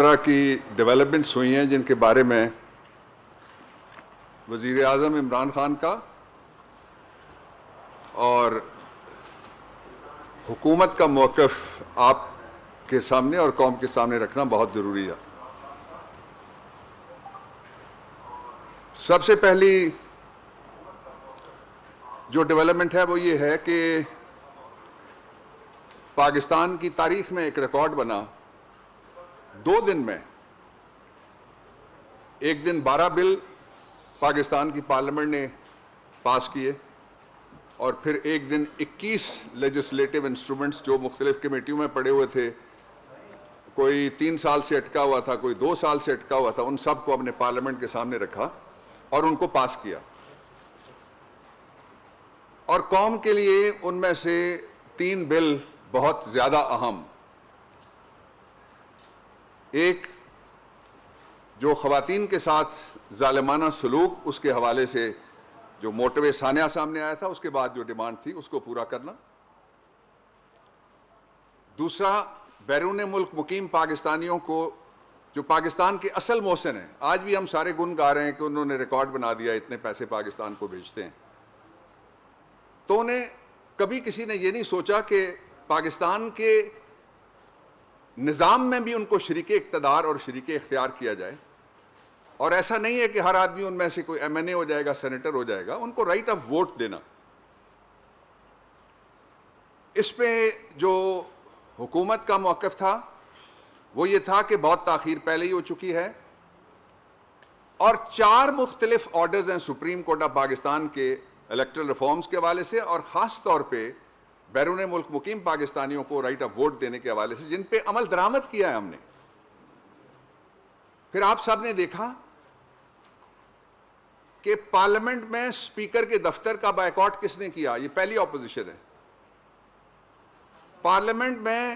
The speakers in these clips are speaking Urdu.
طرح کی ڈیولپمنٹس ہوئی ہیں جن کے بارے میں وزیر اعظم عمران خان کا اور حکومت کا موقف آپ کے سامنے اور قوم کے سامنے رکھنا بہت ضروری ہے۔ سب سے پہلی جو ڈیولپمنٹ ہے وہ یہ ہے کہ پاکستان کی تاریخ میں ایک ریکارڈ بنا، 2 دن میں ایک دن 12 بل پاکستان کی پارلیمنٹ نے پاس کیے اور پھر ایک دن 21 لیجسلیٹو انسٹرومنٹس جو مختلف کمیٹیوں میں پڑے ہوئے تھے، کوئی 3 سال سے اٹکا ہوا تھا، کوئی 2 سال سے اٹکا ہوا تھا، ان سب کو اپنے پارلیمنٹ کے سامنے رکھا اور ان کو پاس کیا۔ اور قوم کے لیے ان میں سے 3 بل بہت زیادہ اہم، ایک جو خواتین کے ساتھ ظالمانہ سلوک، اس کے حوالے سے جو موٹو ثانیہ سامنے آیا تھا، اس کے بعد جو ڈیمانڈ تھی اس کو پورا کرنا۔ دوسرا، بیرون ملک مقیم پاکستانیوں کو جو پاکستان کے اصل محسن ہیں، آج بھی ہم سارے گن گا رہے ہیں کہ انہوں نے ریکارڈ بنا دیا، اتنے پیسے پاکستان کو بھیجتے ہیں، تو انہیں کبھی کسی نے یہ نہیں سوچا کہ پاکستان کے نظام میں بھی ان کو شریک اقتدار اور شریک اختیار کیا جائے، اور ایسا نہیں ہے کہ ہر آدمی ان میں سے کوئی ایم این اے ہو جائے گا، سینیٹر ہو جائے گا، ان کو رائٹ آف ووٹ دینا۔ اس پہ جو حکومت کا موقف تھا وہ یہ تھا کہ بہت تاخیر پہلے ہی ہو چکی ہے، اور 4 مختلف آرڈرز ہیں سپریم کورٹ آف پاکستان کے الیکٹرل ریفارمز کے حوالے سے، اور خاص طور پہ بیرون ملک مقیم پاکستانیوں کو رائٹ آف ووٹ دینے کے حوالے سے، جن پہ عمل درآمد کیا ہے ہم نے۔ پھر آپ سب نے دیکھا کہ پارلیمنٹ میں اسپیکر کے دفتر کا بائیکاٹ کس نے کیا، یہ پہلی اپوزیشن ہے۔ پارلیمنٹ میں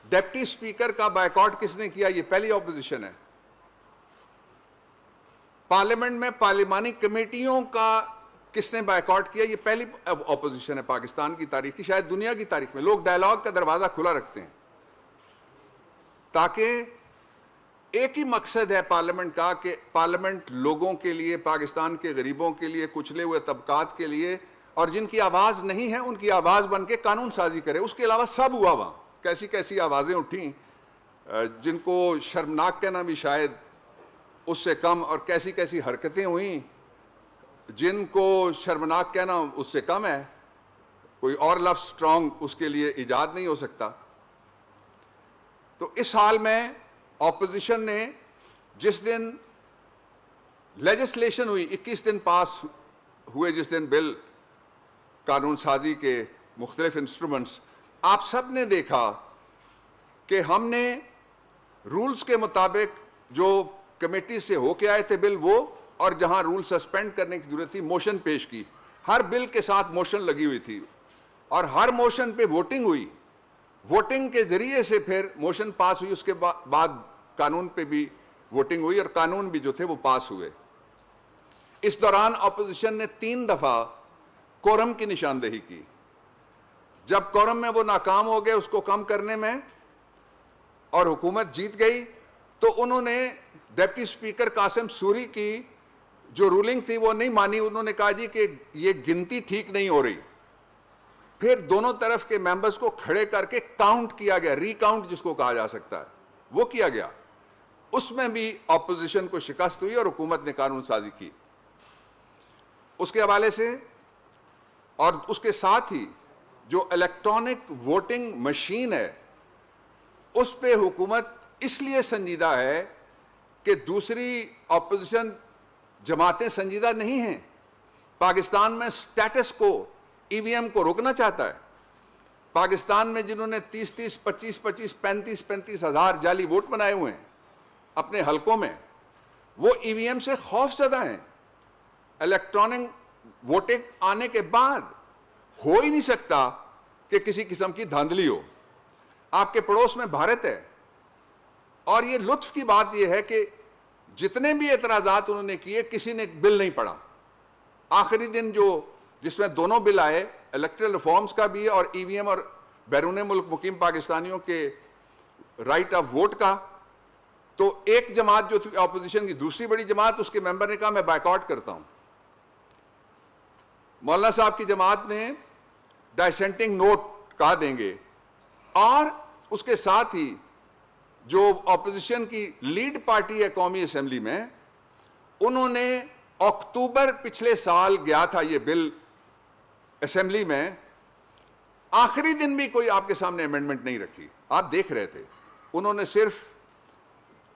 ڈپٹی اسپیکر کا بائیکاٹ کس نے کیا، یہ پہلی اپوزیشن ہے۔ پارلیمنٹ میں پارلیمانی کمیٹیوں کا کس نے بائیکاٹ کیا، یہ پہلی اپوزیشن ہے پاکستان کی تاریخ کی، شاید دنیا کی تاریخ میں۔ لوگ ڈائیلاگ کا دروازہ کھلا رکھتے ہیں تاکہ ایک ہی مقصد ہے پارلیمنٹ کا کہ پارلیمنٹ لوگوں کے لیے، پاکستان کے غریبوں کے لیے، کچلے ہوئے طبقات کے لیے، اور جن کی آواز نہیں ہے ان کی آواز بن کے قانون سازی کرے۔ اس کے علاوہ سب ہوا وہاں، کیسی کیسی آوازیں اٹھیں جن کو شرمناک کہنا بھی شاید اس سے کم، اور کیسی کیسی حرکتیں ہوئیں جن کو شرمناک کہنا اس سے کم ہے، کوئی اور لفظ سٹرونگ اس کے لیے ایجاد نہیں ہو سکتا۔ تو اس حال میں اپوزیشن نے جس دن لیجسلیشن ہوئی، 21 دن پاس ہوئے، جس دن بل قانون سازی کے مختلف انسٹرومنٹس، آپ سب نے دیکھا کہ ہم نے رولز کے مطابق جو کمیٹی سے ہو کے آئے تھے بل وہ، اور جہاں رول سسپینڈ کرنے کی ضرورت تھی موشن پیش کی۔ ہر بل کے ساتھ موشن لگی ہوئی تھی اور ہر موشن پہ ووٹنگ ہوئی، ووٹنگ کے ذریعے سے پھر موشن پاس ہوئی، اس کے بعد قانون پہ بھی ووٹنگ ہوئی اور قانون بھی جو تھے وہ پاس ہوئے۔ اس دوران اپوزیشن نے 3 دفعہ کورم کی نشاندہی کی۔ جب کورم میں وہ ناکام ہو گئے اس کو کم کرنے میں اور حکومت جیت گئی، تو انہوں نے ڈپٹی اسپیکر قاسم سوری کی جو رولنگ تھی وہ نہیں مانی۔ انہوں نے کہا جی کہ یہ گنتی ٹھیک نہیں ہو رہی۔ پھر دونوں طرف کے ممبرز کو کھڑے کر کے کاؤنٹ کیا گیا، ری کاؤنٹ جس کو کہا جا سکتا ہے، وہ کیا گیا۔ اس میں بھی اپوزیشن کو شکست ہوئی اور حکومت نے قانون سازی کی۔ اس کے حوالے سے اور اس کے ساتھ ہی جو الیکٹرانک ووٹنگ مشین ہے، اس پہ حکومت اس لیے سنجیدہ ہے کہ دوسری اپوزیشن جماعتیں سنجیدہ نہیں ہیں۔ پاکستان میں سٹیٹس کو، ای وی ایم کو روکنا چاہتا ہے۔ پاکستان میں جنہوں نے 30 25 35 ہزار جعلی ووٹ بنائے ہوئے ہیں اپنے حلقوں میں، وہ ای وی ایم سے خوف زدہ ہیں۔ الیکٹرانک ووٹنگ آنے کے بعد ہو ہی نہیں سکتا کہ کسی قسم کی دھاندلی ہو۔ آپ کے پڑوس میں بھارت ہے، اور یہ لطف کی بات یہ ہے کہ جتنے بھی اعتراضات انہوں نے کیے، کسی نے بل نہیں پڑھا۔ آخری دن جس میں دونوں بل آئے، الیکٹرل ریفارمز کا بھی اور ای وی ایم اور بیرون ملک مقیم پاکستانیوں کے رائٹ آف ووٹ کا، تو ایک جماعت جو تھی اپوزیشن کی دوسری بڑی جماعت, اس کے ممبر نے کہا میں بائیکاٹ کرتا ہوں. مولانا صاحب کی جماعت نے ڈائسینٹنگ نوٹ کہا دیں گے, اور اس کے ساتھ ہی جو اپوزیشن کی لیڈ پارٹی ہے قومی اسمبلی میں, انہوں نے اکتوبر پچھلے سال گیا تھا یہ بل اسمبلی میں, آخری دن بھی کوئی آپ کے سامنے امینڈمنٹ نہیں رکھی. آپ دیکھ رہے تھے, انہوں نے صرف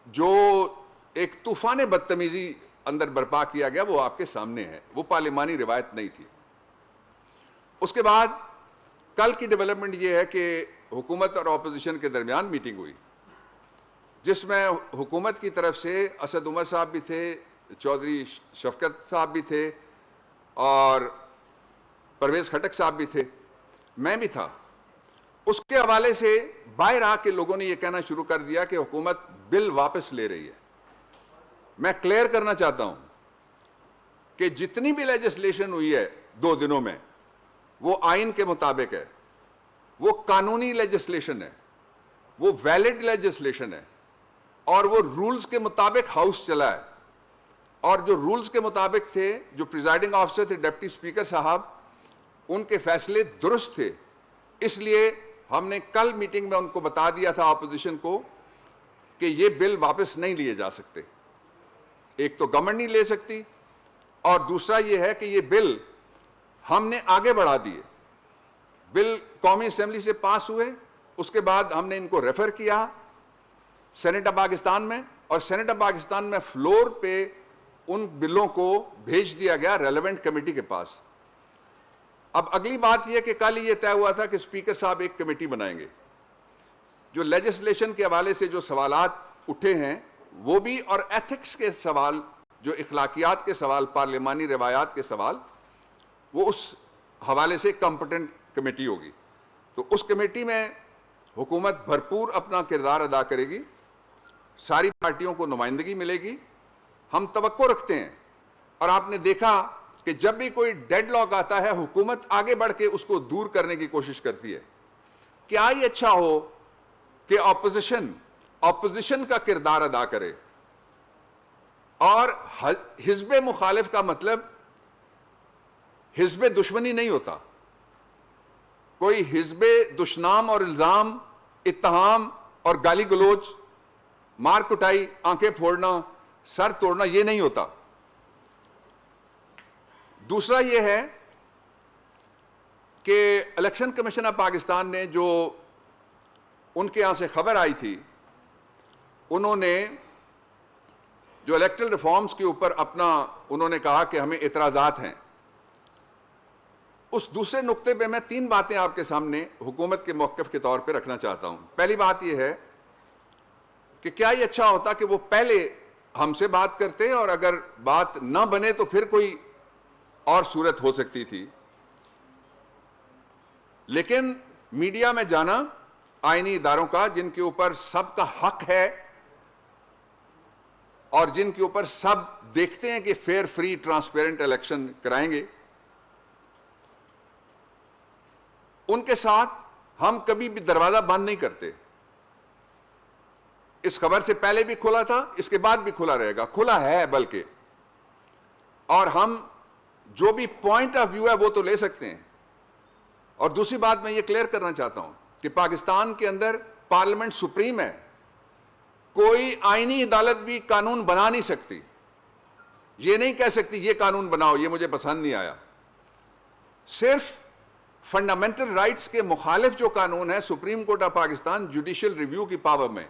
جو ایک طوفان بدتمیزی اندر برپا کیا گیا وہ آپ کے سامنے ہے, وہ پارلیمانی روایت نہیں تھی. اس کے بعد کل کی ڈیولپمنٹ یہ ہے کہ حکومت اور اپوزیشن کے درمیان میٹنگ ہوئی, جس میں حکومت کی طرف سے اسد عمر صاحب بھی تھے, چودھری شفقت صاحب بھی تھے, اور پرویز خٹک صاحب بھی تھے, میں بھی تھا. اس کے حوالے سے باہر آ کے لوگوں نے یہ کہنا شروع کر دیا کہ حکومت بل واپس لے رہی ہے. میں کلیئر کرنا چاہتا ہوں کہ جتنی بھی لیجسلیشن ہوئی ہے 2 دنوں میں, وہ آئین کے مطابق ہے, وہ قانونی لیجسلیشن ہے, وہ ویلڈ لیجسلیشن ہے, اور وہ رولز کے مطابق ہاؤس چلا ہے. اور جو رولز کے مطابق تھے, جو پریزائڈنگ آفیسر تھے ڈپٹی اسپیکر صاحب, ان کے فیصلے درست تھے. اس لیے ہم نے کل میٹنگ میں ان کو بتا دیا تھا اپوزیشن کو کہ یہ بل واپس نہیں لیے جا سکتے. ایک تو گورنمنٹ نہیں لے سکتی, اور دوسرا یہ ہے کہ یہ بل ہم نے آگے بڑھا دیے. بل قومی اسمبلی سے پاس ہوئے, اس کے بعد ہم نے ان کو ریفر کیا سینٹ آف پاکستان میں, اور سینٹ آف پاکستان میں فلور پہ ان بلوں کو بھیج دیا گیا ریلیونٹ کمیٹی کے پاس. اب اگلی بات یہ کہ کل یہ طے ہوا تھا کہ اسپیکر صاحب ایک کمیٹی بنائیں گے. جو لیجسلیشن کے حوالے سے جو سوالات اٹھے ہیں وہ بھی, اور ایتھکس کے سوال, جو اخلاقیات کے سوال, پارلیمانی روایات کے سوال, وہ اس حوالے سے کمپٹنٹ کمیٹی ہوگی. تو اس کمیٹی میں حکومت بھرپور اپنا کردار ادا کرے گی, ساری پارٹیوں کو نمائندگی ملے گی. ہم توقع رکھتے ہیں, اور آپ نے دیکھا کہ جب بھی کوئی ڈیڈ لاک آتا ہے, حکومت آگے بڑھ کے اس کو دور کرنے کی کوشش کرتی ہے. کیا ہی اچھا ہو کہ اپوزیشن کا کردار ادا کرے, اور حزب مخالف کا مطلب حزب دشمنی نہیں ہوتا. کوئی حزب دشنام اور الزام, اتہام اور گالی گلوچ, مار کٹائی, آنکھیں پھوڑنا, سر توڑنا, یہ نہیں ہوتا. دوسرا یہ ہے کہ الیکشن کمیشن آف پاکستان نے, جو ان کے یہاں سے خبر آئی تھی, انہوں نے جو الیکٹرل ریفارمز کے اوپر انہوں نے کہا کہ ہمیں اعتراضات ہیں. اس دوسرے نقطے پہ میں 3 باتیں آپ کے سامنے حکومت کے موقف کے طور پہ رکھنا چاہتا ہوں. پہلی بات یہ ہے کہ کیا یہ اچھا ہوتا کہ وہ پہلے ہم سے بات کرتے, اور اگر بات نہ بنے تو پھر کوئی اور صورت ہو سکتی تھی. لیکن میڈیا میں جانا آئینی اداروں کا, جن کے اوپر سب کا حق ہے, اور جن کے اوپر سب دیکھتے ہیں کہ فیئر, فری, ٹرانسپیرنٹ الیکشن کرائیں گے, ان کے ساتھ ہم کبھی بھی دروازہ بند نہیں کرتے. اس خبر سے پہلے بھی کھلا تھا, اس کے بعد بھی کھلا رہے گا, کھلا ہے بلکہ. اور ہم جو بھی پوائنٹ آف ویو ہے وہ تو لے سکتے ہیں. اور دوسری بات میں یہ کلیئر کرنا چاہتا ہوں کہ پاکستان کے اندر پارلیمنٹ سپریم ہے, کوئی آئینی عدالت بھی قانون بنا نہیں سکتی. یہ نہیں کہہ سکتی یہ قانون بناؤ, یہ مجھے پسند نہیں آیا. صرف فنڈامنٹل رائٹس کے مخالف جو قانون ہے, supreme court of Pakistan judicial review کی پاور میں,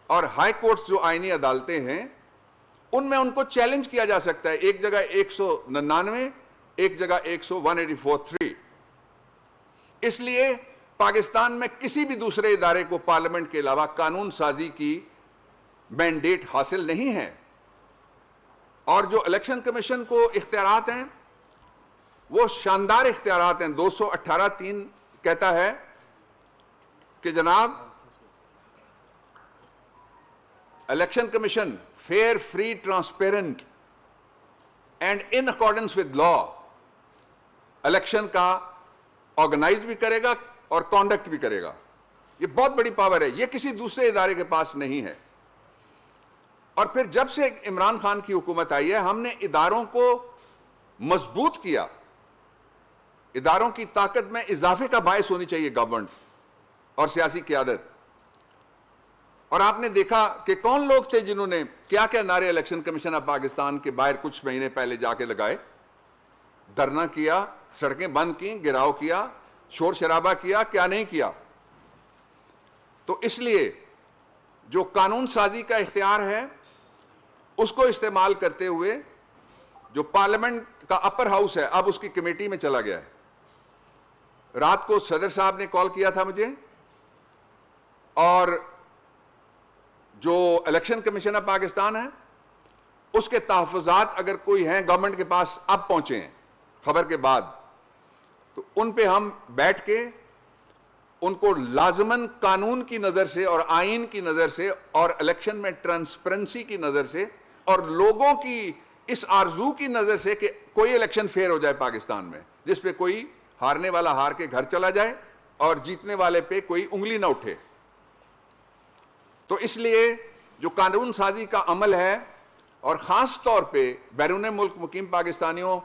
اور ہائی کورٹس جو آئینی عدالتیں ہیں, ان میں ان کو چیلنج کیا جا سکتا ہے. ایک جگہ 199, ایک جگہ 184(3). اس لیے پاکستان میں کسی بھی دوسرے ادارے کو پارلیمنٹ کے علاوہ قانون سازی کی مینڈیٹ حاصل نہیں ہے. اور جو الیکشن کمیشن کو اختیارات ہیں وہ شاندار اختیارات ہیں. 218(3) کہتا ہے کہ جناب election commission fair, free, transparent and in accordance with law election کا آرگنائز بھی کرے گا اور کانڈکٹ بھی کرے گا. یہ بہت بڑی پاور ہے, یہ کسی دوسرے ادارے کے پاس نہیں ہے. اور پھر جب سے عمران خان کی حکومت آئی ہے ہم نے اداروں کو مضبوط کیا. اداروں کی طاقت میں اضافے کا باعث ہونی چاہیے گورنمنٹ اور سیاسی قیادت. اور آپ نے دیکھا کہ کون لوگ تھے جنہوں نے کیا کیا نعرے الیکشن کمیشن آف پاکستان کے باہر کچھ مہینے پہلے جا کے لگائے. دھرنا کیا, سڑکیں بند کی, گھیراؤ کیا, شور شرابہ کیا, کیا نہیں کیا. تو اس لیے جو قانون سازی کا اختیار ہے اس کو استعمال کرتے ہوئے جو پارلیمنٹ کا اپر ہاؤس ہے اب اس کی کمیٹی میں چلا گیا ہے. رات کو صدر صاحب نے کال کیا تھا مجھے, اور جو الیکشن کمیشن آف پاکستان ہے اس کے تحفظات اگر کوئی ہیں گورنمنٹ کے پاس اب پہنچے ہیں خبر کے بعد, تو ان پہ ہم بیٹھ کے ان کو لازماً قانون کی نظر سے اور آئین کی نظر سے اور الیکشن میں ٹرانسپیرنسی کی نظر سے اور لوگوں کی اس آرزو کی نظر سے کہ کوئی الیکشن فیئر ہو جائے پاکستان میں, جس پہ کوئی ہارنے والا ہار کے گھر چلا جائے اور جیتنے والے پہ کوئی انگلی نہ اٹھے. تو اس لیے جو قانون سازی کا عمل ہے اور خاص طور پہ بیرون ملک مقیم پاکستانیوں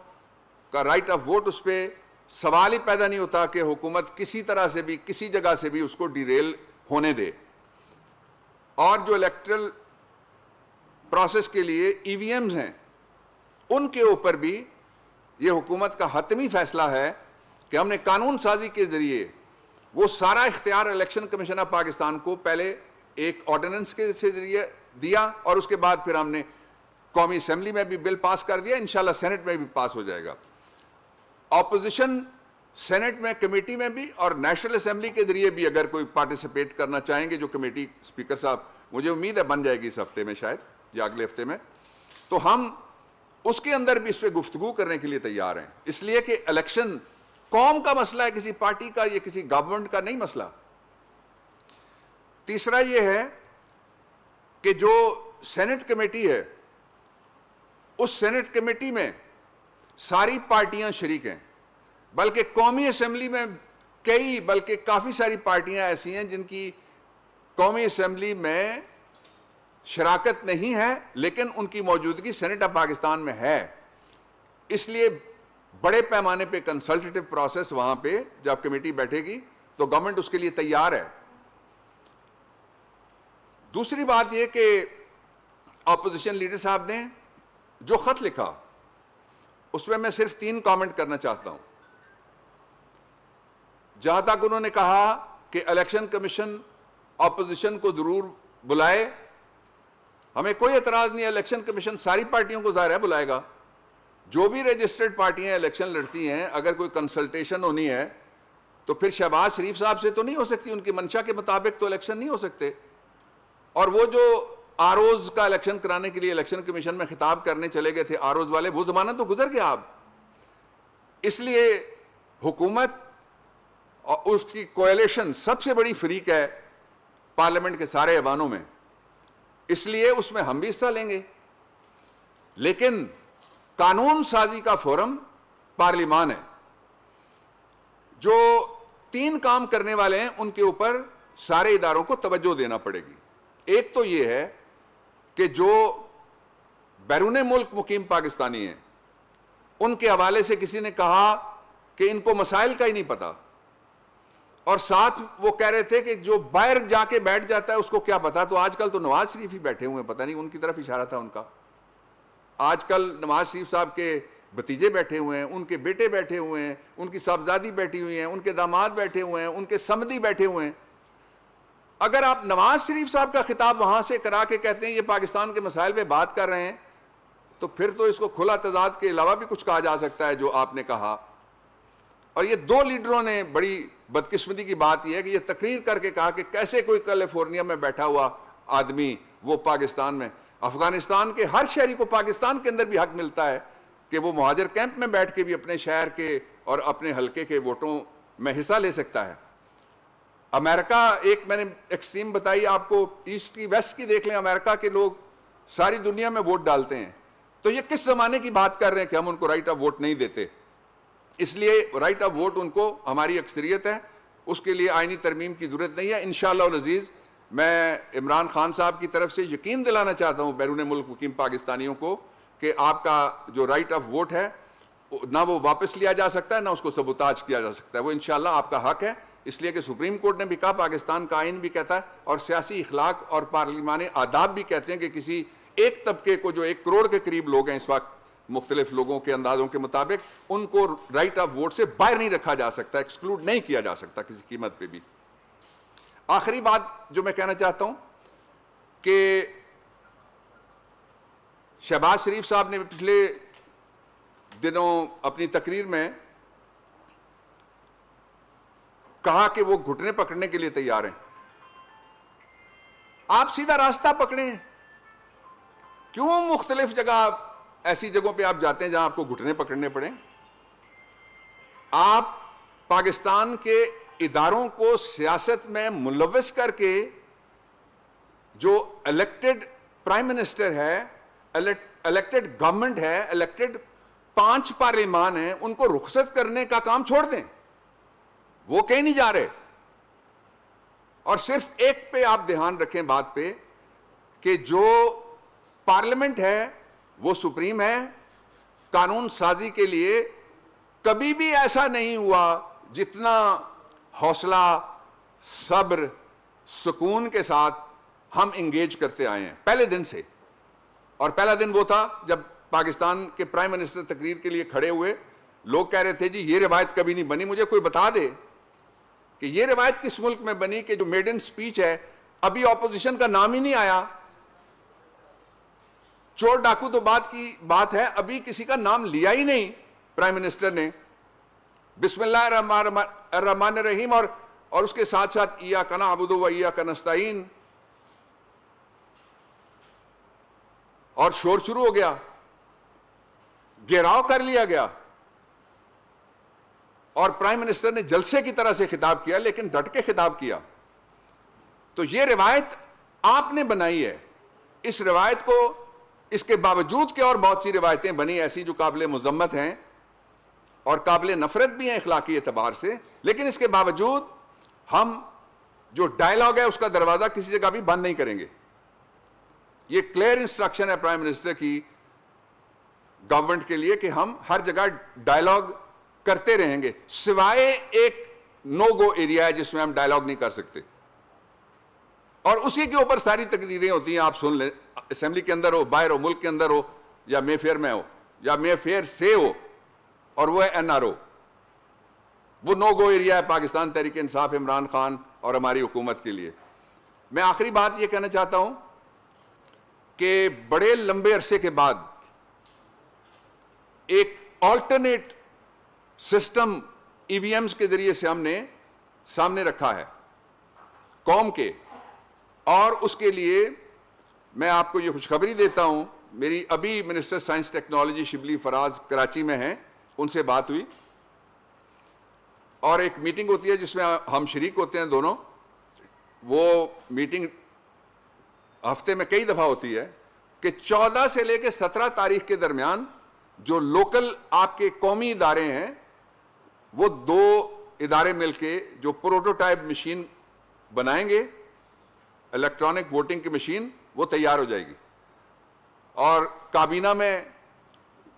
کا رائٹ آف ووٹ, اس پہ سوال ہی پیدا نہیں ہوتا کہ حکومت کسی طرح سے بھی کسی جگہ سے بھی اس کو ڈیریل ہونے دے. اور جو الیکٹرل پروسیس کے لیے ای وی ایمز ہیں ان کے اوپر بھی یہ حکومت کا حتمی فیصلہ ہے کہ ہم نے قانون سازی کے ذریعے وہ سارا اختیار الیکشن کمیشن آف پاکستان کو پہلے ایک آرڈیننس کے ذریعے دیا اور اس کے بعد پھر ہم نے قومی اسمبلی میں بھی بل پاس کر دیا, انشاءاللہ سینٹ میں بھی پاس ہو جائے گا. اپوزیشن سینٹ میں کمیٹی میں بھی اور نیشنل اسمبلی کے ذریعے بھی اگر کوئی پارٹیسپیٹ کرنا چاہیں گے, جو کمیٹی اسپیکر صاحب مجھے امید ہے بن جائے گی اس ہفتے میں شاید یا اگلے ہفتے میں, تو ہم اس کے اندر بھی اس پہ گفتگو کرنے کے لیے تیار ہیں. اس لیے کہ الیکشن قوم کا مسئلہ ہے, کسی پارٹی کا یا کسی گورنمنٹ کا نہیں مسئلہ. تیسرا یہ ہے کہ جو سینٹ کمیٹی ہے اس سینٹ کمیٹی میں ساری پارٹیاں شریک ہیں, بلکہ قومی اسمبلی میں بلکہ کافی ساری پارٹیاں ایسی ہیں جن کی قومی اسمبلی میں شراکت نہیں ہے لیکن ان کی موجودگی سینٹ آف پاکستان میں ہے. اس لیے بڑے پیمانے پہ کنسلٹیٹو پروسیس وہاں پہ جب کمیٹی بیٹھے گی تو گورنمنٹ اس کے لیے تیار ہے. دوسری بات یہ کہ اپوزیشن لیڈر صاحب نے جو خط لکھا اس میں صرف 3 کامنٹ کرنا چاہتا ہوں. جہاں تک انہوں نے کہا کہ الیکشن کمیشن اپوزیشن کو ضرور بلائے, ہمیں کوئی اعتراض نہیں ہے, الیکشن کمیشن ساری پارٹیوں کو ظاہر ہے بلائے گا. جو بھی رجسٹرڈ پارٹیاں الیکشن لڑتی ہیں اگر کوئی کنسلٹیشن ہونی ہے تو پھر شہباز شریف صاحب سے تو نہیں ہو سکتی, ان کی منشا کے مطابق تو الیکشن نہیں ہو سکتے. اور وہ جو آروز کا الیکشن کرانے کے لیے الیکشن کمیشن میں خطاب کرنے چلے گئے تھے آروز والے, وہ زمانہ تو گزر گیا اب. اس لیے حکومت اور اس کی کوئلیشن سب سے بڑی فریق ہے پارلیمنٹ کے سارے ایوانوں میں, اس لیے اس میں ہم بھی حصہ لیں گے. لیکن قانون سازی کا فورم پارلیمان ہے. جو 3 کام کرنے والے ہیں ان کے اوپر سارے اداروں کو توجہ دینا پڑے گی. ایک تو یہ ہے کہ جو بیرون ملک مقیم پاکستانی ہیں ان کے حوالے سے کسی نے کہا کہ ان کو مسائل کا ہی نہیں پتا, اور ساتھ وہ کہہ رہے تھے کہ جو باہر جا کے بیٹھ جاتا ہے اس کو کیا پتا. تو آج کل تو نواز شریف ہی بیٹھے ہوئے ہیں, پتہ نہیں ان کی طرف اشارہ تھا ان کا. آج کل نواز شریف صاحب کے بھتیجے بیٹھے ہوئے ہیں, ان کے بیٹے بیٹھے ہوئے ہیں, ان کی صاحبزادی بیٹھی ہوئی ہیں, ان کے داماد بیٹھے ہوئے ہیں, ان کے سمدی بیٹھے ہوئے ہیں. اگر آپ نواز شریف صاحب کا خطاب وہاں سے کرا کے کہتے ہیں یہ پاکستان کے مسائل پہ بات کر رہے ہیں, تو پھر تو اس کو کھلا تضاد کے علاوہ بھی کچھ کہا جا سکتا ہے جو آپ نے کہا. اور یہ 2 لیڈروں نے بڑی بدقسمتی کی بات یہ ہے کہ یہ تقریر کر کے کہا کہ کیسے کوئی کیلیفورنیا میں بیٹھا ہوا آدمی وہ پاکستان میں. افغانستان کے ہر شہری کو پاکستان کے اندر بھی حق ملتا ہے کہ وہ مہاجر کیمپ میں بیٹھ کے بھی اپنے شہر کے اور اپنے حلقے کے ووٹوں میں حصہ لے سکتا ہے. امریکہ ایک میں نے ایکسٹریم بتائی آپ کو, ایسٹ کی ویسٹ کی دیکھ لیں, امریکہ کے لوگ ساری دنیا میں ووٹ ڈالتے ہیں. تو یہ کس زمانے کی بات کر رہے ہیں کہ ہم ان کو رائٹ آف ووٹ نہیں دیتے. اس لیے رائٹ آف ووٹ ان کو ہماری اکثریت ہے, اس کے لیے آئینی ترمیم کی ضرورت نہیں ہے. انشاءاللہ العزیز میں عمران خان صاحب کی طرف سے یقین دلانا چاہتا ہوں بیرون ملک مقیم پاکستانیوں کو کہ آپ کا جو رائٹ آف ووٹ ہے نہ وہ واپس لیا جا سکتا ہے، نہ اس کو سبوتاج کیا جا سکتا ہے، وہ انشاءاللہ آپ کا حق ہے، اس لیے کہ سپریم کورٹ نے بھی کہا، پاکستان کا آئین بھی کہتا ہے، اور سیاسی اخلاق اور پارلیمانی آداب بھی کہتے ہیں کہ کسی ایک طبقے کو جو 1 کروڑ کے قریب لوگ ہیں اس وقت مختلف لوگوں کے اندازوں کے مطابق، ان کو رائٹ آف ووٹ سے باہر نہیں رکھا جا سکتا، ایکسکلوڈ نہیں کیا جا سکتا کسی قیمت پہ بھی۔ آخری بات جو میں کہنا چاہتا ہوں کہ شہباز شریف صاحب نے پچھلے دنوں اپنی تقریر میں کہا کہ وہ گھٹنے پکڑنے کے لیے تیار ہیں۔ آپ سیدھا راستہ پکڑیں، کیوں مختلف جگہ ایسی جگہوں پہ آپ جاتے ہیں جہاں آپ کو گھٹنے پکڑنے پڑیں؟ آپ پاکستان کے اداروں کو سیاست میں ملوث کر کے جو الیکٹڈ پرائم منسٹر ہے، الیکٹڈ گورنمنٹ ہے، الیکٹڈ 5 پارلیمان ہیں، ان کو رخصت کرنے کا کام چھوڑ دیں، وہ کہیں نہیں جا رہے۔ اور صرف ایک پہ آپ دھیان رکھیں بات پہ کہ جو پارلیمنٹ ہے وہ سپریم ہے، قانون سازی کے لیے کبھی بھی ایسا نہیں ہوا جتنا حوصلہ، صبر، سکون کے ساتھ ہم انگیج کرتے آئے ہیں پہلے دن سے۔ اور پہلا دن وہ تھا جب پاکستان کے پرائم منسٹر تقریر کے لیے کھڑے ہوئے، لوگ کہہ رہے تھے جی یہ روایت کبھی نہیں بنی، مجھے کوئی بتا دے کہ یہ روایت کس ملک میں بنی کہ جو میڈن سپیچ ہے ابھی اپوزیشن کا نام ہی نہیں آیا، چور ڈاکو تو بات کی بات ہے، ابھی کسی کا نام لیا ہی نہیں پرائم منسٹر نے، بسم اللہ الرحمن الرحیم، اور اس کے ساتھ ساتھ ایاک نعبد و ایاک نستعین، اور شور شروع ہو گیا، گھیراؤ کر لیا گیا، اور پرائم منسٹر نے جلسے کی طرح سے خطاب کیا، لیکن ڈٹ کے خطاب کیا۔ تو یہ روایت آپ نے بنائی ہے، اس روایت کو، اس کے باوجود کہ اور بہت سی روایتیں بنی ایسی جو قابل مذمت ہیں اور قابل نفرت بھی ہیں اخلاقی اعتبار سے، لیکن اس کے باوجود ہم جو ڈائلاگ ہے اس کا دروازہ کسی جگہ بھی بند نہیں کریں گے۔ یہ کلیئر انسٹرکشن ہے پرائم منسٹر کی گورنمنٹ کے لیے کہ ہم ہر جگہ ڈائلاگ کرتے رہیں گے، سوائے ایک نو گو ایریا ہے جس میں ہم ڈائلاگ نہیں کر سکتے، اور اسی کے اوپر ساری تقریریں ہوتی ہیں، آپ سن لیں، اسمبلی کے اندر ہو، باہر ہو، ملک کے اندر ہو، یا مے فیئر میں ہو، یا مے فیئر سے ہو، اور وہ ہے این آر او۔ وہ نو گو ایریا ہے پاکستان تحریک انصاف، عمران خان اور ہماری حکومت کے لیے۔ میں آخری بات یہ کہنا چاہتا ہوں کہ بڑے لمبے عرصے کے بعد ایک آلٹرنیٹ سسٹم ای وی ایمز کے ذریعے سے ہم نے سامنے رکھا ہے قوم کے، اور اس کے لیے میں آپ کو یہ خوشخبری دیتا ہوں، میری ابھی minister science technology Shibli Faraz Karachi میں ہیں، ان سے بات ہوئی، اور ایک میٹنگ ہوتی ہے جس میں ہم شریک ہوتے ہیں دونوں، وہ میٹنگ ہفتے میں کئی دفعہ ہوتی ہے، کہ 14 سے لے کے 17 تاریخ کے درمیان جو لوکل آپ کے قومی ادارے ہیں، وہ 2 ادارے مل کے جو پروٹوٹائپ مشین بنائیں گے، الیکٹرانک ووٹنگ کی مشین، وہ تیار ہو جائے گی، اور کابینہ میں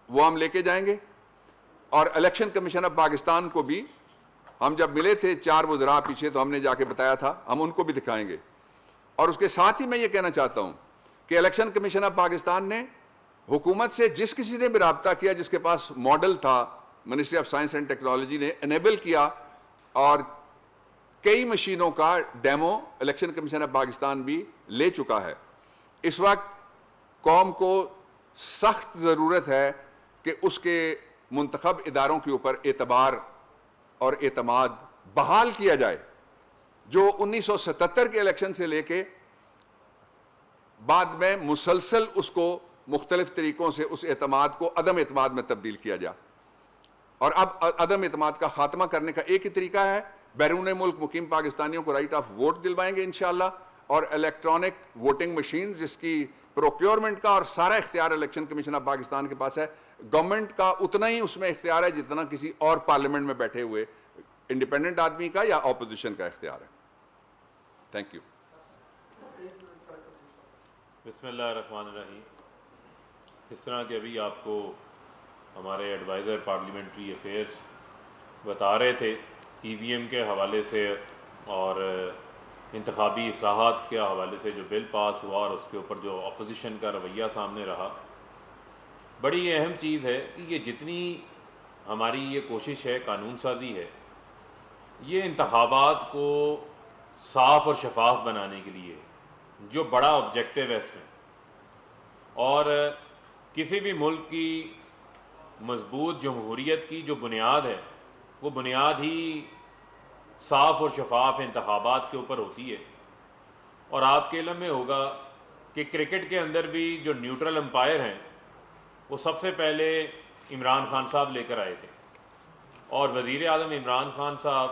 وہ ہم لے کے جائیں گے، اور الیکشن کمیشن آف پاکستان کو بھی ہم جب ملے تھے 4 وزراء پیچھے تو ہم نے جا کے بتایا تھا، ہم ان کو بھی دکھائیں گے۔ اور اس کے ساتھ ہی میں یہ کہنا چاہتا ہوں کہ الیکشن کمیشن آف پاکستان نے حکومت سے جس کسی نے بھی رابطہ کیا، جس کے پاس ماڈل تھا، ministry of science and technology نے انیبل کیا، اور کئی مشینوں کا demo election commission of Pakistan بھی لے چکا ہے۔ اس وقت قوم کو سخت ضرورت ہے کہ اس کے منتخب اداروں کے اوپر اعتبار اور اعتماد بحال کیا جائے، جو 1977 کے الیکشن سے لے کے بعد میں مسلسل اس کو مختلف طریقوں سے اس اعتماد کو عدم اعتماد میں تبدیل کیا جائے۔ اور اب عدم اعتماد کا خاتمہ کرنے کا ایک ہی طریقہ ہے، بیرون ملک مقیم پاکستانیوں کو رائٹ آف ووٹ دلوائیں گے انشاءاللہ، اور الیکٹرانک ووٹنگ مشین جس کی پروکیورمنٹ کا اور سارا اختیار الیکشن کمیشن آف پاکستان کے پاس ہے، گورنمنٹ کا اتنا ہی اس میں اختیار ہے جتنا کسی اور پارلیمنٹ میں بیٹھے ہوئے انڈیپینڈنٹ آدمی کا یا اپوزیشن کا اختیار ہے۔ Thank you. بسم اللہ الرحمن الرحیم. اس طرح کہ ابھی آپ کو ہمارے ایڈوائزر پارلیمنٹری افیئرس بتا رہے تھے ای وی ایم کے حوالے سے اور انتخابی اصلاحات کے حوالے سے جو بل پاس ہوا اور اس کے اوپر جو اپوزیشن کا رویہ سامنے رہا، بڑی اہم چیز ہے کہ یہ جتنی ہماری یہ کوشش ہے قانون سازی ہے، یہ انتخابات کو صاف اور شفاف بنانے کے لیے جو بڑا آبجیکٹو ہے اس میں. اور کسی بھی ملک کی مضبوط جمہوریت کی جو بنیاد ہے وہ بنیاد ہی صاف اور شفاف انتخابات کے اوپر ہوتی ہے. اور آپ کے علم میں ہوگا کہ کرکٹ کے اندر بھی جو نیوٹرل امپائر ہیں وہ سب سے پہلے عمران خان صاحب لے کر آئے تھے، اور وزیر اعظم عمران خان صاحب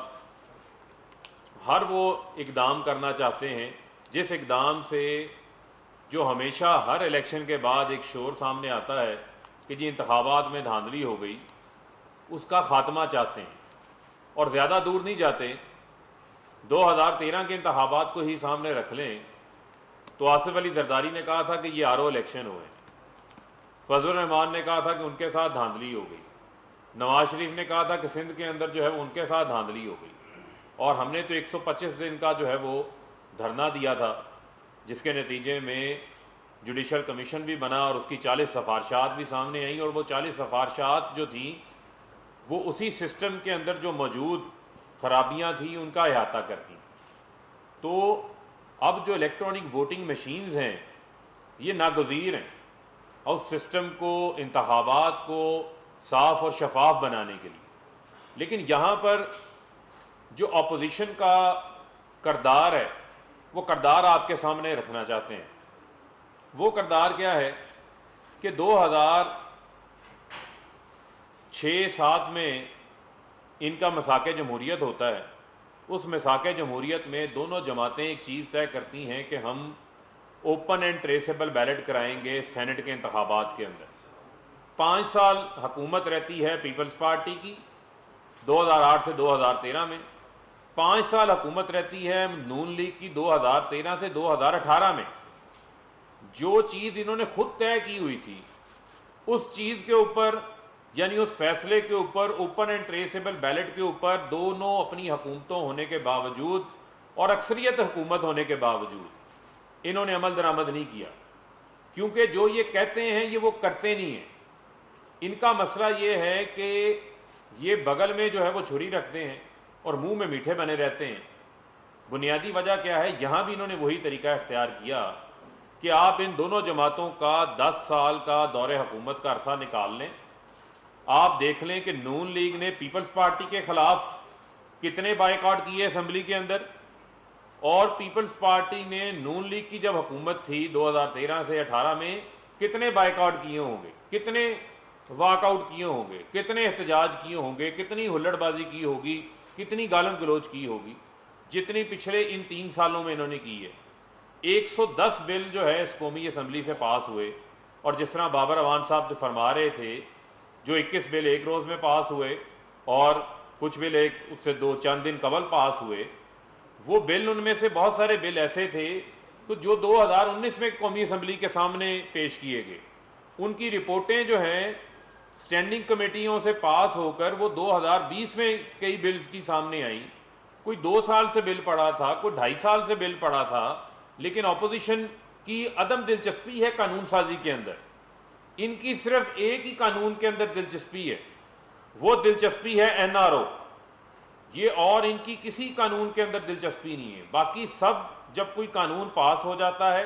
ہر وہ اقدام کرنا چاہتے ہیں جس اقدام سے جو ہمیشہ ہر الیکشن کے بعد ایک شور سامنے آتا ہے کہ جی انتخابات میں دھاندلی ہو گئی، اس کا خاتمہ چاہتے ہیں. اور زیادہ دور نہیں جاتے، 2013 کے انتخابات کو ہی سامنے رکھ لیں تو آصف علی زرداری نے کہا تھا کہ یہ RO الیکشن ہوئے، فضل الرحمان نے کہا تھا کہ ان کے ساتھ دھاندلی ہو گئی، نواز شریف نے کہا تھا کہ سندھ کے اندر جو ہے وہ ان کے ساتھ دھاندلی ہو گئی. اور ہم نے تو 125 دن کا جو ہے وہ دھرنا دیا تھا، جس کے نتیجے میں جوڈیشل کمیشن بھی بنا اور اس کی 40 سفارشات بھی سامنے آئیں، اور وہ 40 سفارشات جو تھیں وہ اسی سسٹم کے اندر جو موجود خرابیاں تھیں ان کا احاطہ کرتی. تو اب جو الیکٹرانک ووٹنگ مشینز ہیں یہ ناگزیر ہیں اور اس سسٹم کو، انتخابات کو صاف اور شفاف بنانے کے لیے. لیکن یہاں پر جو اپوزیشن کا کردار ہے وہ کردار آپ کے سامنے رکھنا چاہتے ہیں. وہ کردار کیا ہے کہ 2006-07 میں ان کا مساق جمہوریت ہوتا ہے. اس مساق جمہوریت میں دونوں جماعتیں ایک چیز طے کرتی ہیں کہ ہم اوپن اینڈ ٹریسیبل بیلٹ کرائیں گے سینٹ کے انتخابات کے اندر. 5 سال حکومت رہتی ہے پیپلز پارٹی کی 2008 سے 2013 میں، 5 سال حکومت رہتی ہے نون لیگ کی 2013 سے 2018 میں. جو چیز انہوں نے خود طے کی ہوئی تھی اس چیز کے اوپر، یعنی اس فیصلے کے اوپر، اوپن اینڈ ٹریسیبل بیلٹ کے اوپر، دونوں اپنی حکومتوں ہونے کے باوجود اور اکثریت حکومت ہونے کے باوجود انہوں نے عمل درآمد نہیں کیا، کیونکہ جو یہ کہتے ہیں یہ وہ کرتے نہیں ہیں. ان کا مسئلہ یہ ہے کہ یہ بغل میں جو ہے وہ چھری رکھتے ہیں اور منہ میں میٹھے بنے رہتے ہیں. بنیادی وجہ کیا ہے؟ یہاں بھی انہوں نے وہی طریقہ اختیار کیا کہ آپ ان دونوں جماعتوں کا 10 سال کا دور حکومت کا عرصہ نکال لیں. آپ دیکھ لیں کہ نون لیگ نے پیپلز پارٹی کے خلاف کتنے بائیکاٹ کیے اسمبلی کے اندر، اور پیپلز پارٹی نے نون لیگ کی جب حکومت تھی 2013 سے 18 میں کتنے بائیکاٹ کیے ہوں گے، کتنے واک آؤٹ کیے ہوں گے، کتنے احتجاج کیے ہوں گے، کتنی ہلڑ بازی کی ہوگی، کتنی گالم گلوچ کی ہوگی، جتنی پچھلے ان 3 سالوں میں انہوں نے کی ہے. 110 بل جو ہے اس قومی اسمبلی سے پاس ہوئے، اور جس طرح بابر اعوان صاحب جو فرما رہے تھے جو 21 بل ایک روز میں پاس ہوئے اور کچھ بل اس سے چند دن قبل پاس ہوئے، وہ بل ان میں سے بہت سارے بل ایسے تھے تو جو 2019 میں قومی اسمبلی کے سامنے پیش کیے گئے. ان کی رپورٹیں جو ہیں سٹینڈنگ کمیٹیوں سے پاس ہو کر وہ 2020 میں کئی بلز کی سامنے آئیں. کوئی 2 سال سے بل پڑا تھا، کوئی 2.5 سال سے بل پڑا تھا، لیکن اپوزیشن کی عدم دلچسپی ہے قانون سازی کے اندر. ان کی صرف ایک ہی قانون کے اندر دلچسپی ہے، وہ دلچسپی ہے NRO. یہ اور ان کی کسی قانون کے اندر دلچسپی نہیں ہے. باقی سب جب کوئی قانون پاس ہو جاتا ہے،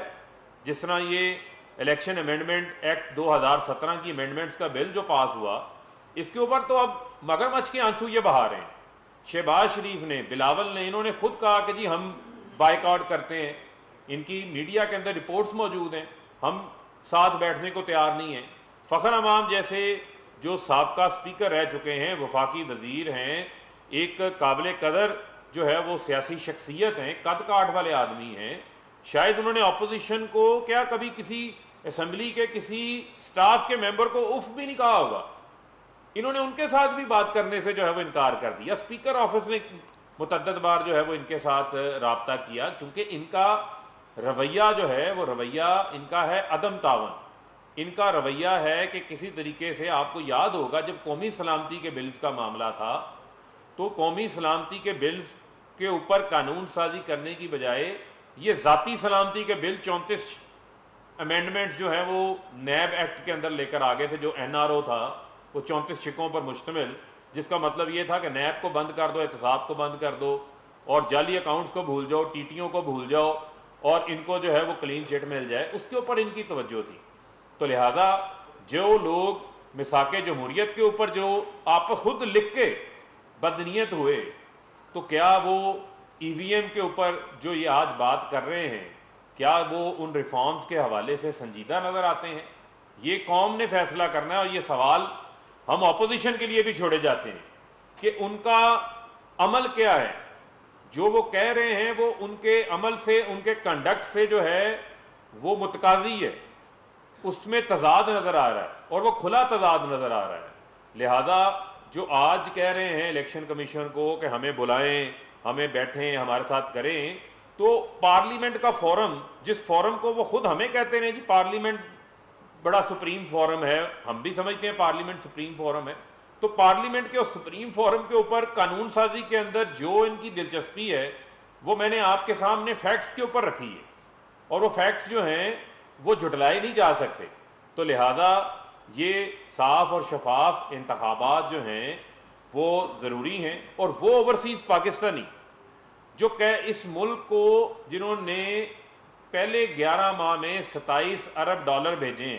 جس طرح یہ الیکشن امینڈمنٹ ایکٹ 2017 کی امینڈمنٹس کا بل جو پاس ہوا، اس کے اوپر تو اب مگرمچھ کے آنسو یہ بہا رہے ہیں. شہباز شریف نے، بلاول نے، انہوں نے خود کہا کہ جی ہم بائیکاٹ کرتے ہیں. ان کی میڈیا کے اندر رپورٹس موجود ہیں، ہم ساتھ بیٹھنے کو تیار نہیں ہیں. فخر امام جیسے جو سابقہ سپیکر رہ چکے ہیں، وفاقی وزیر ہیں، ایک قابل قدر جو ہے وہ سیاسی شخصیت ہیں، قد کاٹ والے آدمی ہیں، شاید انہوں نے اپوزیشن کو کیا کبھی کسی اسمبلی کے کسی سٹاف کے ممبر کو اف بھی نہیں کہا ہوگا. انہوں نے ان کے ساتھ بھی بات کرنے سے جو ہے وہ انکار کر دیا. اسپیکر آفس نے متعدد بار جو ہے وہ ان کے ساتھ رابطہ کیا، کیونکہ ان کا رویہ جو ہے وہ رویہ ان کا ہے عدم تعاون. ان کا رویہ ہے کہ کسی طریقے سے, آپ کو یاد ہوگا جب قومی سلامتی کے بلز کا معاملہ تھا تو قومی سلامتی کے بلز کے اوپر قانون سازی کرنے کی بجائے یہ ذاتی سلامتی کے بل 34 امینڈمنٹس جو ہیں وہ نیب ایکٹ کے اندر لے کر آگے تھے, جو این آر او تھا وہ 34 شکوں پر مشتمل, جس کا مطلب یہ تھا کہ نیب کو بند کر دو, احتساب کو بند کر دو, اور جعلی اکاؤنٹس کو بھول جاؤ, ٹی ٹیوں کو بھول جاؤ, اور ان کو جو ہے وہ کلین چٹ مل جائے. اس کے اوپر ان کی توجہ تھی. تو لہٰذا جو لوگ میثاق جمہوریت کے اوپر جو آپ خود لکھ کے بدنیت ہوئے, تو کیا وہ ای وی ایم کے اوپر جو یہ آج بات کر رہے ہیں, کیا وہ ان ریفارمز کے حوالے سے سنجیدہ نظر آتے ہیں؟ یہ قوم نے فیصلہ کرنا ہے, اور یہ سوال ہم اپوزیشن کے لیے بھی چھوڑے جاتے ہیں کہ ان کا عمل کیا ہے. جو وہ کہہ رہے ہیں وہ ان کے عمل سے, ان کے کنڈکٹ سے جو ہے وہ متقاضی ہے, اس میں تضاد نظر آ رہا ہے, اور وہ کھلا تضاد نظر آ رہا ہے. لہذا جو آج کہہ رہے ہیں الیکشن کمیشن کو کہ ہمیں بلائیں, ہمیں بیٹھیں, ہمارے ساتھ کریں, تو پارلیمنٹ کا فورم, جس فورم کو وہ خود ہمیں کہتے ہیں جی پارلیمنٹ بڑا سپریم فورم ہے, ہم بھی سمجھتے ہیں پارلیمنٹ سپریم فورم ہے, تو پارلیمنٹ کے اس سپریم فورم کے اوپر قانون سازی کے اندر جو ان کی دلچسپی ہے وہ میں نے آپ کے سامنے فیکٹس کے اوپر رکھی ہے, اور وہ فیکٹس جو ہیں وہ جھٹلائے نہیں جا سکتے. تو لہذا یہ صاف اور شفاف انتخابات جو ہیں وہ ضروری ہیں, اور وہ اوورسیز پاکستانی جو کہ اس ملک کو جنہوں نے پہلے 11 ماہ میں 27 ارب ڈالر بھیجے ہیں,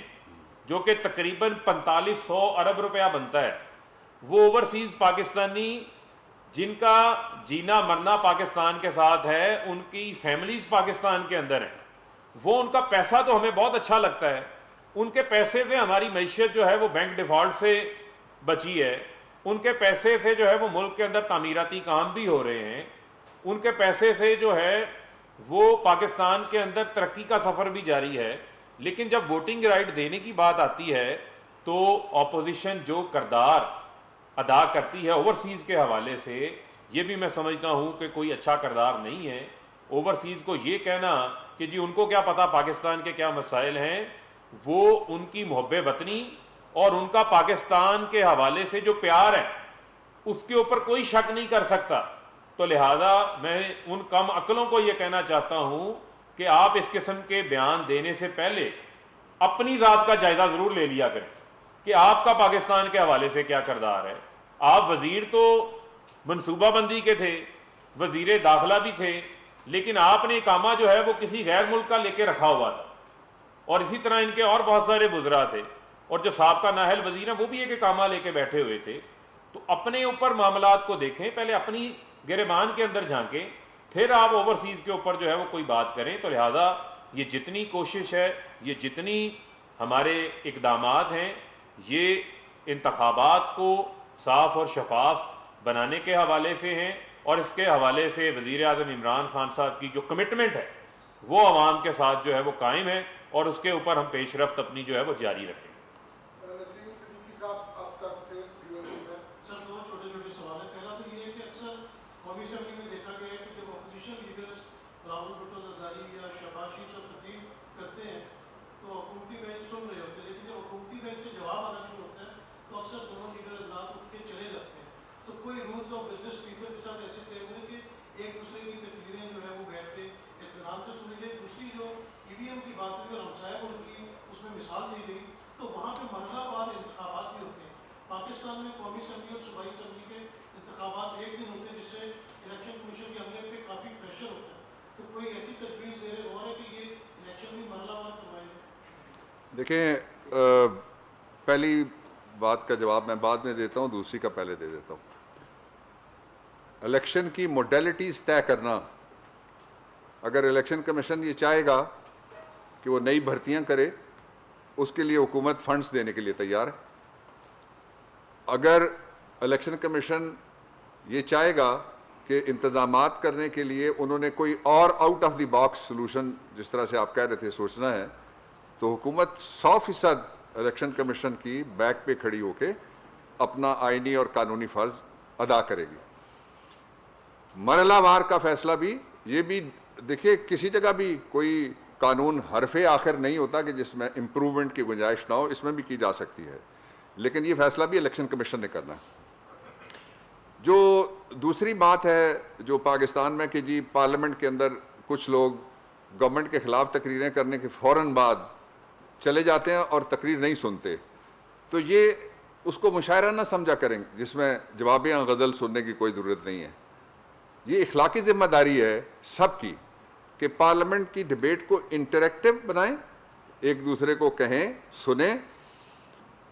جو کہ تقریباً 4500 ارب روپیہ بنتا ہے, وہ اوورسیز پاکستانی جن کا جینا مرنا پاکستان کے ساتھ ہے, ان کی فیملیز پاکستان کے اندر ہیں, وہ ان کا پیسہ تو ہمیں بہت اچھا لگتا ہے, ان کے پیسے سے ہماری معیشت جو ہے وہ بینک ڈیفالٹ سے بچی ہے, ان کے پیسے سے جو ہے وہ ملک کے اندر تعمیراتی کام بھی ہو رہے ہیں, ان کے پیسے سے جو ہے وہ پاکستان کے اندر ترقی کا سفر بھی جاری ہے. لیکن جب ووٹنگ رائٹ دینے کی بات آتی ہے تو اپوزیشن جو کردار ادا کرتی ہے اوورسیز کے حوالے سے, یہ بھی میں سمجھتا ہوں کہ کوئی اچھا کردار نہیں ہے. اوورسیز کو یہ کہنا کہ جی ان کو کیا پتا پاکستان کے کیا مسائل ہیں, وہ ان کی محب وطنی اور ان کا پاکستان کے حوالے سے جو پیار ہے اس کے اوپر کوئی شک نہیں کر سکتا. تو لہذا میں ان کم عقلوں کو یہ کہنا چاہتا ہوں کہ آپ اس قسم کے بیان دینے سے پہلے اپنی ذات کا جائزہ ضرور لے لیا کریں کہ آپ کا پاکستان کے حوالے سے کیا کردار ہے. آپ وزیر تو منصوبہ بندی کے تھے, وزیر داخلہ بھی تھے, لیکن آپ نے اقامہ جو ہے وہ کسی غیر ملک کا لے کے رکھا ہوا تھا, اور اسی طرح ان کے اور بہت سارے وزراء تھے, اور جو سابقہ نااہل وزیر ہیں وہ بھی ایک اقامہ لے کے بیٹھے ہوئے تھے. تو اپنے اوپر معاملات کو دیکھیں, پہلے اپنی گریبان کے اندر جھانکیں, پھر آپ اوورسیز کے اوپر جو ہے وہ کوئی بات کریں. تو لہٰذا یہ جتنی کوشش ہے, یہ جتنی ہمارے اقدامات ہیں, یہ انتخابات کو صاف اور شفاف بنانے کے حوالے سے ہیں, اور اس کے حوالے سے وزیر اعظم عمران خان صاحب کی جو کمٹمنٹ ہے وہ عوام کے ساتھ جو ہے وہ قائم ہے, اور اس کے اوپر ہم پیش رفت اپنی جو ہے وہ جاری رکھیں. سر دو چھوٹے چھوٹے سوال ہیں. پہلا تو یہ ہے کہ اکثر قومی اسمبلی میں دیکھا گیا ہے کہ جب اپوزیشن لیڈرز راول بھٹو زرداری یا شہباز شریف سے تقریر کرتے ہیں تو حکومتی بینچ سن رہے ہوتے ہیں, لیکن جب حکومتی بینچ سے جواب آنا شروع ہوتا ہے تو اکثر دونوں لیڈر حضرات اٹھ کے چلے جاتے ہیں. تو کوئی رولز آف بزنس پیپل کے ساتھ ایسے طے ہوئے کہ ایک دوسرے کی تقریریں جو ہے وہ بیٹھ کے اطمینان سے سنی جائے. دوسری جو ای وی ایم کی بات ہوئی اور ہمسایہ کو ان کی اس میں مثال دی گئی, تو وہاں پہ مرحلہ وار انتخابات بھی ہوتے ہیں. پاکستان میں قومی اسمبلی اور صوبائی اسمبلی کے انتخابات ایک دن ہوتے ہیں, جس سے الیکشن کمیشن کے عملے پہ کافی پریشر ہوتا ہے. تو کوئی ایسی تجویز زیر غور ہے کہ یہ الیکشن بھی مرحلہ وار کروائے جائے؟ دیکھیں, پہلی بات کا جواب میں بعد میں دیتا ہوں, دوسری کا پہلے دے دیتا ہوں. الیکشن کی موڈیلٹیز طے کرنا, اگر الیکشن کمیشن یہ چاہے گا کہ وہ نئی بھرتیاں کرے, اس کے لیے حکومت فنڈز دینے کے لیے تیار ہے. اگر الیکشن کمیشن یہ چاہے گا کہ انتظامات کرنے کے لیے انہوں نے کوئی اور out of the box solution, جس طرح سے آپ کہہ رہے تھے, سوچنا ہے, تو حکومت 100% الیکشن کمیشن کی بیک پہ کھڑی ہو کے اپنا آئینی اور قانونی فرض ادا کرے گی. مرحلہ وار کا فیصلہ بھی, یہ بھی دیکھیے کسی جگہ بھی کوئی قانون حرف آخر نہیں ہوتا کہ جس میں امپرومنٹ کی گنجائش نہ ہو، اس میں بھی کی جا سکتی ہے، لیکن یہ فیصلہ بھی الیکشن کمیشن نے کرنا ہے۔ جو دوسری بات ہے جو پاکستان میں کہ جی پارلیمنٹ کے اندر کچھ لوگ گورنمنٹ کے خلاف تقریریں کرنے کے فوراً بعد چلے جاتے ہیں اور تقریر نہیں سنتے، تو یہ اس کو مشاعرہ نہ سمجھا کریں جس میں جوابیاں غزل سننے کی کوئی ضرورت نہیں ہے۔ یہ اخلاقی ذمہ داری ہے سب کی کہ پارلیمنٹ کی ڈیبیٹ کو انٹریکٹیو بنائیں، ایک دوسرے کو کہیں، سنیں،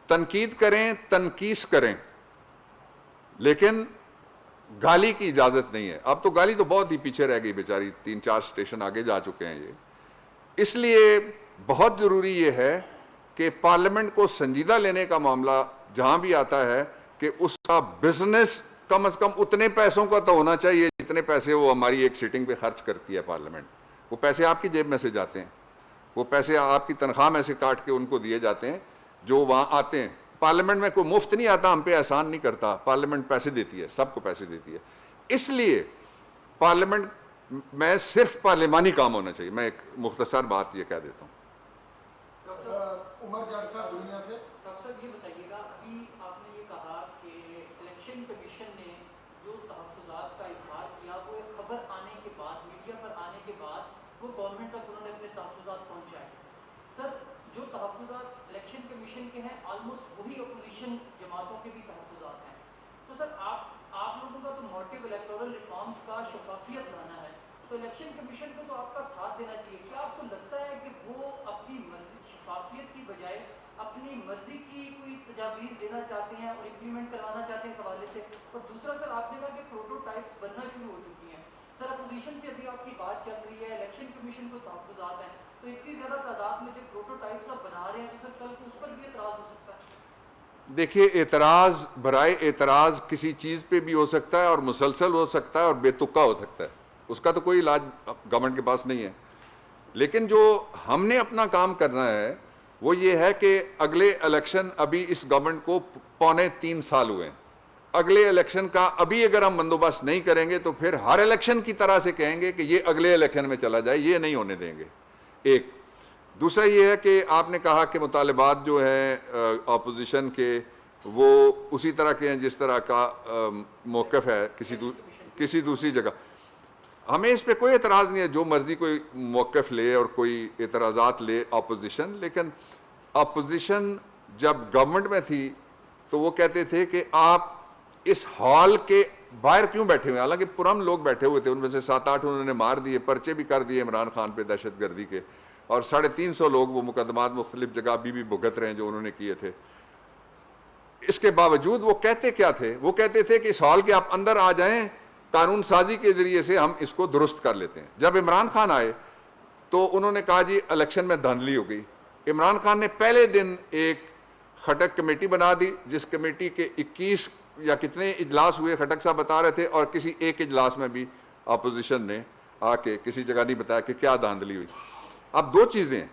تنقید کریں، تنقیس کریں، لیکن گالی کی اجازت نہیں ہے۔ اب تو گالی تو بہت ہی پیچھے رہ گئی بیچاری، 3-4 اسٹیشن آگے جا چکے ہیں یہ۔ اس لیے بہت ضروری یہ ہے کہ پارلیمنٹ کو سنجیدہ لینے کا معاملہ جہاں بھی آتا ہے کہ اس کا بزنس کم از کم اتنے پیسوں کا تو ہونا چاہیے جتنے پیسے وہ ہماری ایک سیٹنگ پہ خرچ کرتی ہے پارلیمنٹ۔ وہ پیسے آپ کی جیب میں سے جاتے ہیں، وہ پیسے آپ کی تنخواہ میں سے کاٹ کے ان کو دیے جاتے ہیں جو وہاں آتے ہیں۔ پارلیمنٹ میں کوئی مفت نہیں آتا، ہم پہ احسان نہیں کرتا، پارلیمنٹ پیسے دیتی ہے، سب کو پیسے دیتی ہے۔ اس لیے پارلیمنٹ میں صرف پارلیمانی کام ہونا چاہیے۔ میں ایک مختصر بات یہ کہہ دیتا ہوں۔ عمر جاٹ صاحب دنیا سے۔ ڈاکٹر صاحب یہ بتائیے گا، ابھی آپ نے یہ کہا کہ الیکشن کمیشن نے جو تحفظات کا اظہار کیا وہ ایک خبر آنے کے بعد، میڈیا پر آنے کے بعد وہ گورنمنٹ تک انہوں نے اپنے تحفظات پہنچائے۔ سر جو تحفظات الیکشن کمیشن کے ہیں آلموسٹ وہی اپوزیشن جماعتوں کے بھی تحفظات ہیں، تو سر آپ لوگوں کا تو موٹیو الیکٹورل ریفارمز کا شفافیت لانا ہے، تو الیکشن کمیشن کو تو آپ کا ساتھ دینا چاہیے۔ کیا آپ کو لگتا ہے کہ وہ اپنی مرضی شفافیت کی بجائے اپنی مرضی کی کوئی تجاویز دینا چاہتے ہیں اور امپلیمنٹ کروانا چاہتے ہیں اس حوالے سے؟ اور دوسرا سر آپ نے کہا کہ پروٹوٹائپس بننا شروع ہو چکی ہیں، سر اپوزیشن سے ابھی آپ کی بات چل رہی ہے، الیکشن کمیشن کو تحفظات ہیں، تو اتنی زیادہ تعداد میں جب پروٹوٹائپس آپ بنا رہے ہیں تو سر کل کو اس پر بھی اعتراض ہو سکتا ہے۔ دیکھیے اعتراض برائے اعتراض کسی چیز پہ بھی ہو سکتا ہے اور مسلسل ہو سکتا ہے اور بے تکا ہو سکتا ہے، اس کا تو کوئی علاج گورنمنٹ کے پاس نہیں ہے۔ لیکن جو ہم نے اپنا کام کرنا ہے وہ یہ ہے کہ اگلے الیکشن، ابھی اس گورنمنٹ کو 3.25 سال ہوئے ہیں، اگلے الیکشن کا ابھی اگر ہم بندوبست نہیں کریں گے تو پھر ہر الیکشن کی طرح سے کہیں گے کہ یہ اگلے الیکشن میں چلا جائے، یہ نہیں ہونے دیں گے۔ ایک دوسرا یہ ہے کہ آپ نے کہا کہ مطالبات جو ہیں اپوزیشن کے وہ اسی طرح کے ہیں جس طرح کا موقف ہے کسی دوسری جگہ۔ ہمیں اس پہ کوئی اعتراض نہیں ہے، جو مرضی کوئی موقف لے اور کوئی اعتراضات لے اپوزیشن، لیکن اپوزیشن جب گورنمنٹ میں تھی تو وہ کہتے تھے کہ آپ اس ہال کے باہر کیوں بیٹھے ہوئے ہیں، حالانکہ پرم لوگ بیٹھے ہوئے تھے، ان میں سے 7-8 انہوں نے مار دیے، پرچے بھی کر دیے عمران خان پہ دہشت گردی کے، اور 350 لوگ وہ مقدمات مختلف جگہ ابھی بھی بھگت رہے ہیں جو انہوں نے کیے تھے۔ اس کے باوجود وہ کہتے کیا تھے؟ وہ کہتے تھے کہ اس ہال کے آپ اندر آ جائیں، قانون سازی کے ذریعے سے ہم اس کو درست کر لیتے ہیں۔ جب عمران خان آئے تو انہوں نے کہا جی الیکشن میں دھاندلی ہو گئی۔ عمران خان نے پہلے دن ایک خٹک کمیٹی بنا دی، جس کمیٹی کے 21 یا کتنے اجلاس ہوئے خٹک صاحب بتا رہے تھے، اور کسی ایک اجلاس میں بھی اپوزیشن نے آ کے کسی جگہ نہیں بتایا کہ کیا دھاندلی ہوئی۔ اب دو چیزیں ہیں،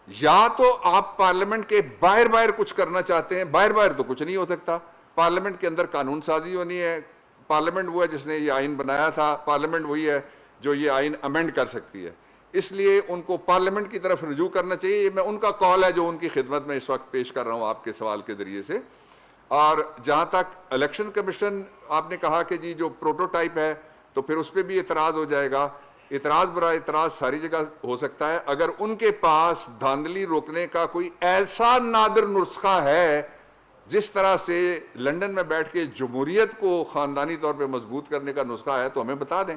یا تو آپ پارلیمنٹ کے باہر کچھ کرنا چاہتے ہیں، باہر تو کچھ نہیں ہو سکتا، پارلیمنٹ کے اندر قانون سازی ہونی ہے، پارلیمنٹ وہ ہے جس نے یہ آئین بنایا تھا، پارلیمنٹ وہی ہے جو یہ آئین امینڈ کر سکتی ہے، اس لیے ان کو پارلیمنٹ کی طرف رجوع کرنا چاہیے۔ یہ میں ان کا کال ہے جو ان کی خدمت میں اس وقت پیش کر رہا ہوں آپ کے سوال کے ذریعے سے۔ اور جہاں تک الیکشن کمیشن آپ نے کہا کہ جی جو پروٹوٹائپ ہے تو پھر اس پہ بھی اعتراض ہو جائے گا، اعتراض برائے اعتراض ساری جگہ ہو سکتا ہے۔ اگر ان کے پاس دھاندلی روکنے کا کوئی ایسا نادر نسخہ ہے جس طرح سے لندن میں بیٹھ کے جمہوریت کو خاندانی طور پہ مضبوط کرنے کا نسخہ ہے تو ہمیں بتا دیں،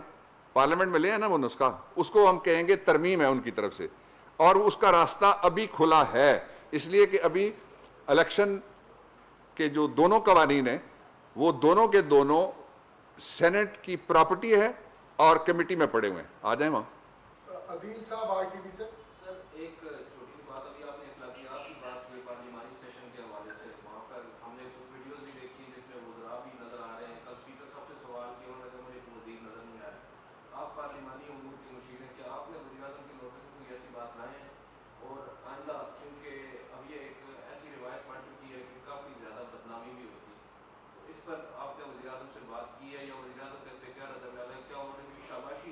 پارلیمنٹ میں لے آنا وہ نسخہ، اس کو ہم کہیں گے ترمیم ہے ان کی طرف سے، اور اس کا راستہ ابھی کھلا ہے، اس لیے کہ ابھی الیکشن کے جو دونوں قوانین ہیں وہ دونوں کے دونوں سینٹ کی پراپرٹی ہے اور کمیٹی میں پڑے ہوئے ہیں۔ آ جائیں وہاں۔ عدیل صاحب آر ٹی وی سے۔ سر ایک چھوٹی سی بات، ابھی آپ نے اخلاقیات کی بات کی پارلیمانی سیشن کے حوالے سے، وہاں پر ہم نے کچھ ویڈیوز بھی دیکھی جس میں وزراء بھی نظر آ رہے ہیں، کل اسپیکر صاحب سے سوال کیا انہوں نے کہا مجھے کوئی وزیر نظر نہیں آیا۔ آپ پارلیمانی امور کے مشیر ہیں، کیا آپ نے وزیر اعظم کے نوٹس میں کوئی ایسی بات لائے ہیں؟ اور آئندہ، کیونکہ اب یہ ایک ایسی روایت بن چکی ہے کہ کافی زیادہ بدنامی بھی ہوتی ہے، تو اس پر آپ نے وزیر اعظم سے بات کی ہے یا وزیر اعظم کا اس پہ کیا رد عمل ہے؟ کیا انہوں نے کوئی شاباشی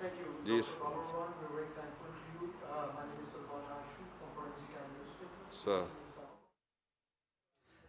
Thank you, Yes. Dr. Baburwan. We're very thankful to you. My name is Salman Hashmi from Forensic Analyst. Sir.